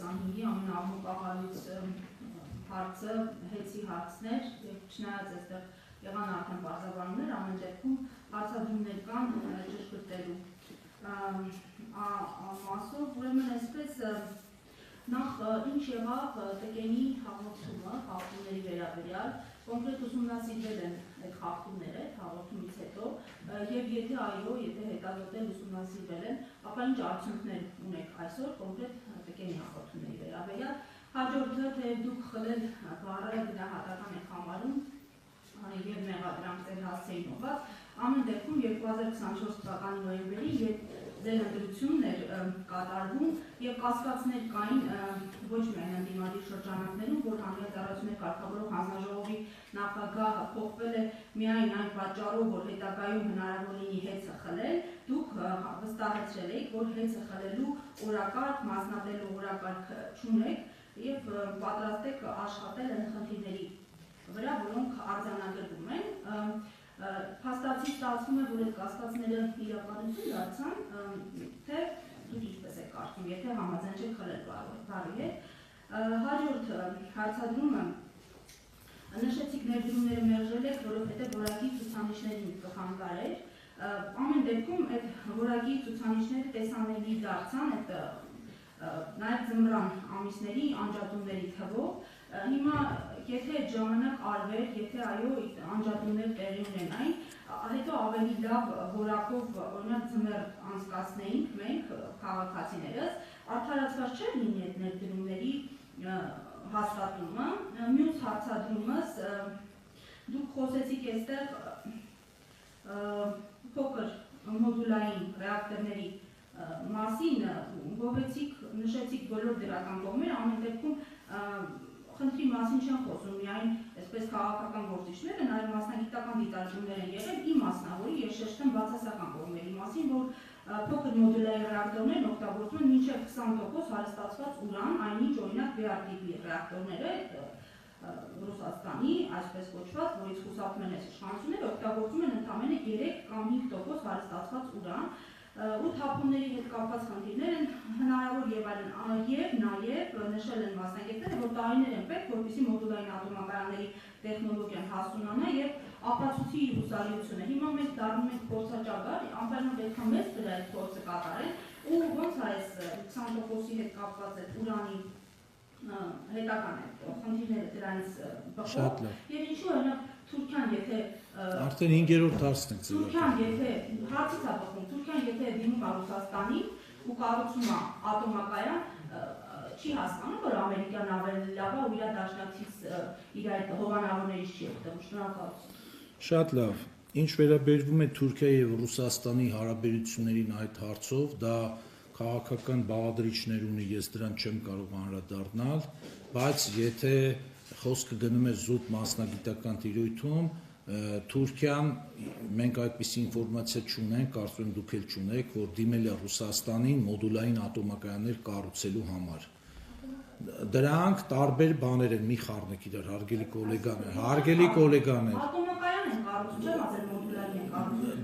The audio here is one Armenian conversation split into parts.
2025-ի ամենաաղմուկահարույց հարցը հեծի հարցներ եւ չնայած այստեղ եղան արդեն բարձրաբանումներ, ամեն դեպքում հարցադրումներ կան ճշգրտելու մասով, ուրեմն այսպես նախ ինչ եղավ Տեկենի հաղորդումը խախտումների վերաբերյալ, կոնկրետ ուսումնասիրվել են այդ խախտումները հաղորդումից հետո եւ եթե այո, եթե հետազոտել ուսումնասիրվել են, ապա ինչ արդյունքներ ունեք այսօր կոնկրետ Տեկենի հաղորդումների վերաբերյալ։ Հաջորդը թե դուք խլել բառը գնահատական եք համարում եւ մեղադրանքներ հասցեին ուղղված, ամեն դեպքում 2024 թվականի նոյեմբերի ձեր ընտրությունն էր կատարվում եւ կասկածներ կային ոչ միայն ընդդիմադիր շրջանակներում, որ հանրահայտարարություններ կարգավորող հանձնաժողովի նախագահը փոխվել է միայն այն պատճառով, որ հետագայում հնարավոր լինի հեծը խլել, դուք վստահեցրել եք, որ հեծը խլելու օրակարգ, մասնատելու օրակարգ չունեք եւ պատրաստ եք աշխատել այն խնդիրների վրա, որոնք արձանագրվում են։ Փաստացի ստացվում է, որ այդ կասկածները իրականություն դարձան, թե դուք ինչպես եք կարծում, եթե համաձայն չեք խլել բառի հետ։ Հաջորդ հարցադրումը նշեցիք ներդրումները մերժել եք, որովհետև որակի ցուցանիշներին կխանգարեր։ Ամեն դեպքում այդ որակի ցուցանիշները տեսանելի դարձան այդ նաև ձմռան ամիսների անջատումների թվով։ Հիմա եթե այդ ժամանակ արվեր, եթե այո անջատումներ տեղի ունենային, հետո ավելի լավ որակով օրինակ ձմեռ անցկացնեինք մենք քաղաքացիներս, արդարացված չէր լինի այդ ներդրումների հաստատումը։ Մյուս հարցադրումս դուք խոսեցիք այստեղ փոքր մոդուլային ռեակտորների մասին, նշեցիք բոլոր դրական կողմերը, ամեն դեպքում խնդրի մասին չեն խոսում միայն այսպես քաղաքական գործիչները, նաև մասնագիտական դիտարկումներ են եղել, իմ մասնավորի ես շեշտեմ բացասական կողմերի մասին, որ փոքր մոդուլային ռեակտորներն օգտագործում են մինչև 20% հարստացված ուրան, այնինչ օրինակ BR տիպի ռեակտորները Ռուսաստանի, այսպես կոչված, որից խուսափում են այս իշխանությունները, օգտագործում են ընդամենը 3 կամ 5% հարստացված ուրան, ու թափումների հետ կապված խնդիրներ են հնարավոր եւ այլն, եւ նաեւ նշել են մասնագետները, որ տարիներ են պետք, որպեսզի մոդուլային ատոմակայանների տեխնոլոգիան հասունանա եւ ապացուցի իր հուսալիությունը։ Հիմա մենք դառնում ենք փորձաճագար, անպայման պետք է մեծ դրա այդ փորձը կատարեն, ու ոնց է այս 20%-ի հետ կապված այդ ուրանի հետական այդ խնդիրները դրանից բխող, եւ ինչու օրինակ Թուրքիան եթե արդեն 5-րդ հարցն է Թուրքիան եթե հարցից է բխում, Թուրքիան եթե դիմում է Ռուսաստանին ու կառուցում է ատոմակայան, չի հասկանում, որ ամերիկյան ավելի լավ է ու իր դաշնակցից իր այդ հովանավորներից չի օգտվում։ Շնորհակալություն։ Շատ լավ։ Ինչ վերաբերվում է Թուրքիայի եւ Ռուսաստանի հարաբերություններին այդ հարցով, դա քաղաքական բաղադրիչներ ունի, ես դրան չեմ կարող անդրադառնալ, բայց եթե խոսքը գնում է զուտ մասնագիտական տիրույթում, Թուրքիան, մենք այդպիսի ինֆորմացիա չունենք, կարծում եմ դուք էլ չունեք, որ դիմել է Ռուսաստանին մոդուլային ատոմակայաններ կառուցելու համար։ Դրանք տարբեր բաներ են, մի խառնեք իրար, հարգելի գոլեգաներ։ Ատոմակայան են կառուցում, չեմ ասել մոդուլային են կառուցում։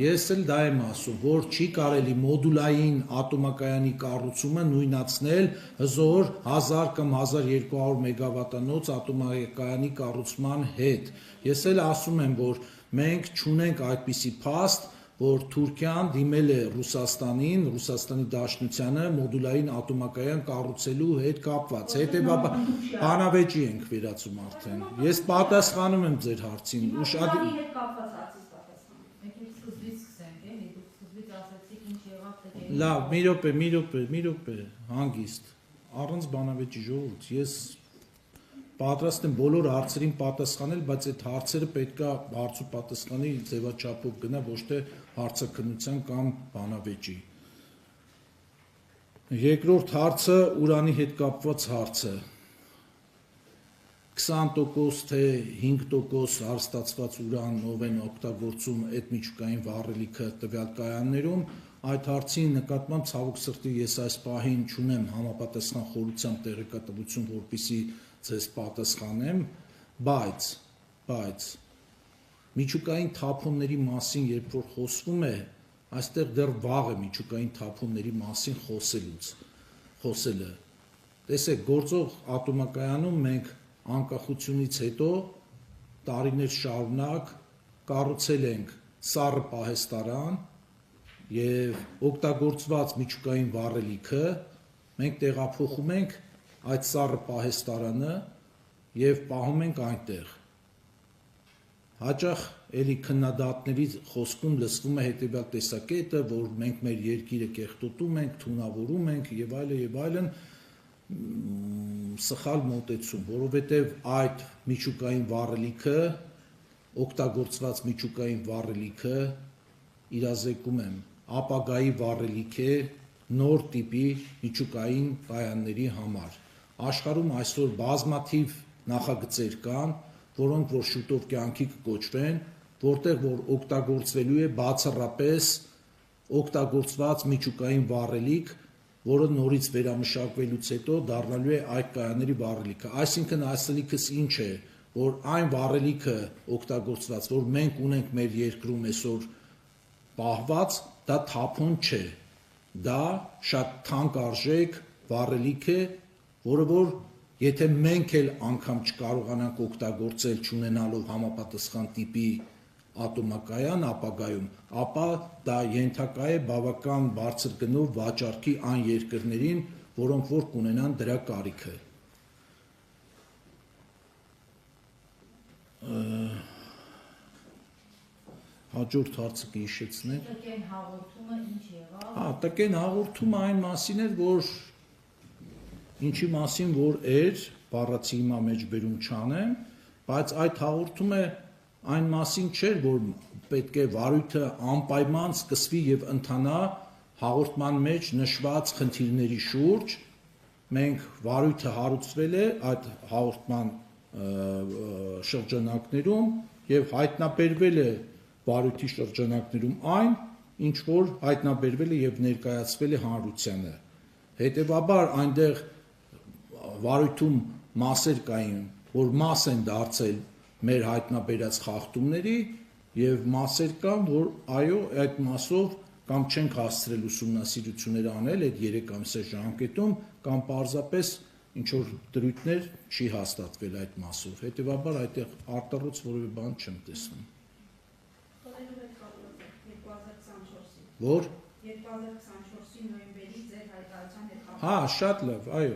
Ես էլ դա եմ ասում, որ չի կարելի մոդուլային ատոմակայանի կառուցումը նույնացնել հզոր 1000 կամ 1200 մեգավատանոց ատոմակայանի կառուցման հետ։ Ես էլ ասում եմ, որ մենք չունենք այդպիսի փաստ, որ Թուրքիան դիմել է Ռուսաստանին, Ռուսաստանի Դաշնությանը մոդուլային ատոմակայան կառուցելու հետ կապված։ Հետևաբար բանավեճի ենք վերածում արդեն։ Ես պատասխանում եմ ձեր հարցին։ Լավ, մի րոպե, հանգիստ, առանց բանավեճի ժողովուրդ, ես պատրաստ եմ բոլոր հարցերին պատասխանել, բայց այդ հարցերը պետքա հարցու պատասխանի ձևաչափով գնա, ոչ թե հարցաքննության կամ բանավեճի։ Երկրորդ հարցը ուրանի հետ կապված հարցը։ 20% թե 5% հարստացված ուրանով են օգտագործում այդ միջուկային վառելիքը տվյալ կայաններում, այդ հարցի նկատմամբ ցավոք սրտի ես այս պահին չունեմ համապատասխան խորությամբ տեղեկատվություն, որպեսզի ձեզ պատասխանեմ, բայց միջուկային թափոնների մասին երբ որ խոսվում է, այստեղ դեռ վաղ է միջուկային թափոնների մասին խոսելուց։ խոսելը։ Տեսեք, գործող ատոմակայանում մենք անկախությունից հետո տարիներ շարունակ կառուցել ենք սառը պահեստարան եւ օգտագործված միջուկային վառելիքը մենք տեղափոխում ենք այդ սառը պահեստարանը եւ պահում ենք այնտեղ։ Հաճախ էլի քննադատների խոսքում լսվում է հետեւյալ տեսակետը, որ մենք մեր երկիրը կեղտոտում ենք, թունավորում ենք եւ այլն, սխալ մոտեցում, որովհետեւ այդ միջուկային վառելիքը, օգտագործված միջուկային վառելիքը, իրազեկում եմ, ապագայի վառելիք է նոր տիպի միջուկային կայանների համար։ Աշխարհում այսօր բազմաթիվ նախագծեր կան, որոնք որ շուտով կյանքի կկոչվեն, որտեղ որ օգտագործվելու է բացառապես օգտագործված միջուկային վառելիք, որը նորից վերամշակվելուց հետո դառնալու է այդ կայանների վառելիքը։ Այսինքն ասելիքս ինչ է, որ այն վառելիքը օգտագործված, որ մենք ունենք մեր երկրում այսօր պահված, դա թափոն չէ, դա շատ թանկարժեք վառելիք է, որը որ եթե մենք էլ անգամ չկարողանանք օգտագործել չունենալով համապատասխան տիպի ատոմակայան ապագայում, ապա դա ենթակա է բավական բարձր գնով վաճառքի այն երկրներին, որոնք որ կունենան դրա կարիքը։ Հաջորդ հարցը կհիշեցնեք։ Տկեն հաղորդումը ինչ եղավ։ Տկեն հաղորդումը այն մասին էր, որ ինչի մասին որ էր, բառացի հիմա մեջբերում չանեմ, բայց այդ հաղորդումը այն մասին չէր, որ պետք է վարույթը անպայման սկսվի եւ ընթանա հաղորդման մեջ նշված խնդիրների շուրջ։ Մենք վարույթը հարուցվել է այդ հաղորդման շրջանակներում եւ հայտնաբերվել է վարույթի շրջանակներում այն, ինչ որ հայտնաբերվել է եւ ներկայացվել է հանրությանը։ Հետևաբար այնտեղ վարույթում մասեր կային, որ մաս են դարձել մեր հայտնաբերած խախտումների եւ մասեր կան, որ այո, այդ մասով կամ չենք հասցրել ուսումնասիրություններ անել այդ 3 ամսյա ժամկետում կամ պարզապես ինչ որ դրույթներ չի հաստատվել այդ մասով։ Հետևաբար այդտեղ արտառոց որևէ բան չեմ տեսնում։ Որ 2024-ի նոյեմբերի ձեր հայտարարության հետ կապված։ Հա, շատ լավ, այո։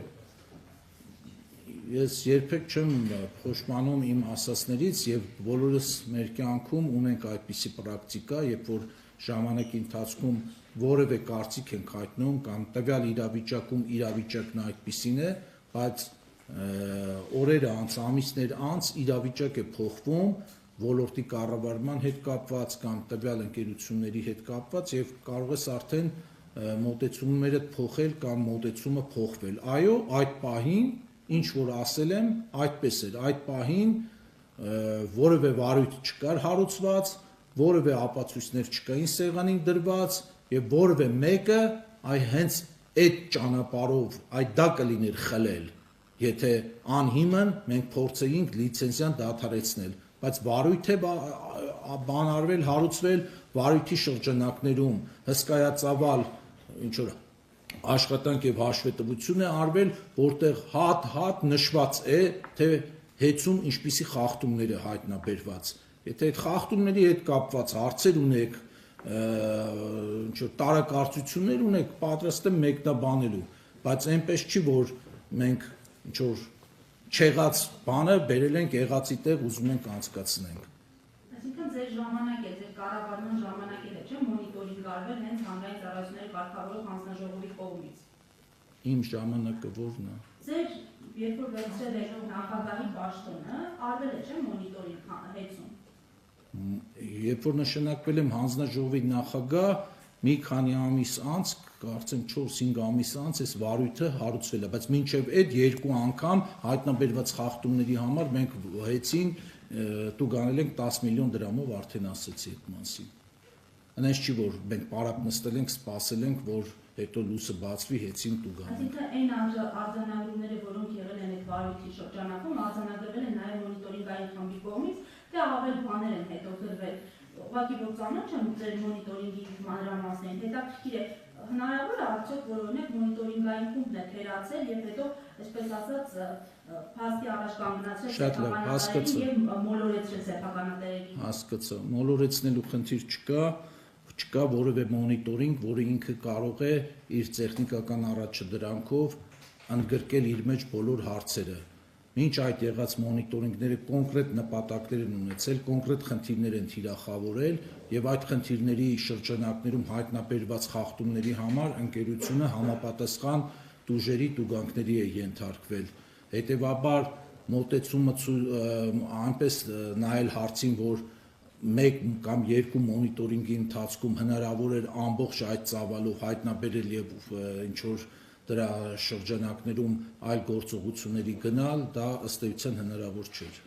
Ես երբեք չեմ փոշմանում իմ ասածներից եւ բոլորս մեր կյանքում ունենք այդպիսի պրակտիկա, երբ որ ժամանակի ընթացքում որևէ կարծիք ենք հայտնում կամ տվյալ իրավիճակում իրավիճակն այդպիսին է, բայց օրեր անց, ամիսներ անց իրավիճակ է փոխվում ոլորտի կառավարման հետ կապված կամ տվյալ ընկերությունների հետ կապված եւ կարող ես արդեն մոտեցումները փոխել կամ մոտեցումը փոխվել։ Այո, այդ պահին ինչ որ ասել եմ, այդպես էր, այդ պահին որևէ վարույթ չկար հարուցված, որևէ ապացույցներ չկային սեղանին դրված եւ որևէ մեկը այ հենց այդ ճանապարհով այդ դա կլիներ խլել, եթե անհիմն մենք փորձեինք լիցենզիան դադարեցնել, բայց վարույթ է բան արվել, հարուցվել վարույթի շրջանակներում հսկայածավալ ինչ որ աշխատանք եւ հաշվետվություն է արվել, որտեղ հատ նշված է, թե հեծում ինչպիսի խախտումներ է հայտնաբերված։ Եթե այդ խախտումների հետ կապված հարցեր ունեք, ինչ որ տարակարծություններ ունեք, պատրաստ եմ մեկնաբանելու, բայց այնպես չի, որ մենք ինչ որ չեղած բանը բերել ենք եղածի տեղ ուզում ենք անցկացնենք։ Այսինքն ձեր ժամանակ է, ձեր կառավարման ժամանակ է, չէ՞, մոնիտորինգ արվել հենց հանրային ծառայությունների կարգավորող հանձնաժողովի կողմից։ Իմ ժամանակը ո՞րն է։ Ձեր երբ որ վերցրել եք նախագահի պաշտոնը, արվել է, չէ՞, մոնիտորինգ հեծում։ Երբ որ նշանակվել եմ հանձնաժողովի նախագահ, մի քանի ամիս անց, կարծեմ 4-5 ամիս անց այս վարույթը հարուցվել է, բայց մինչև այդ 2 անգամ հայտնաբերված խախտումների համար մենք հեծին տուգանել ենք 10 միլիոն դրամով, արդեն ասեցի այդ մասին։ Այնպես չի, որ մենք պարապ նստել ենք, սպասել ենք, որ հետո լույսը բացվի, հեծին տուգանենք։ Այսինքն այն արձանագրումները, որոնք եղել են այդ վարույթի շրջանակում, արձանագրվել են նաև մոնիտորինգային խմբի կողմից, թե առավել բաներ են հետո գրվել ուղղակի որ ծանոթ չեմ ձեր մոնիտորինգի մանրամասներին, հետաքրքիր է հնարավոր է արդյոք որ օրինակ մոնիտորինգային խումբն է թերացել եւ հետո այսպես ասած փաստի առաջ կանգնացրել սեփականատերերին եւ մոլորեցրել սեփականատերերին։ Հասկացա, մոլորեցնելու խնդիր չկա որևէ մոնիտորինգ, որը ինքը կարող է իր տեխնիկական առաջադրանքով ընդգրկել իր մեջ բոլոր հարցերը։ Մինչ այդ եղած մոնիտորինգները կոնկրետ նպատակներ են ունեցել, կոնկրետ խնդիրներ են թիրախավորել եւ այդ խնդիրների շրջանակներում հայտնաբերված խախտումների համար ընկերությունը համապատասխան տուժերի տուգանքների է ենթարկվել։ Հետևաբար մոտեցումը այնպես նայել հարցին, որ մեկ կամ երկու մոնիտորինգի ընթացքում հնարավոր էր ամբողջ այդ ծավալով հայտնաբերել եւ ինչ որ դրա շրջանակներում այլ գործողությունների գնալ, դա ըստ էության հնարավոր չէր։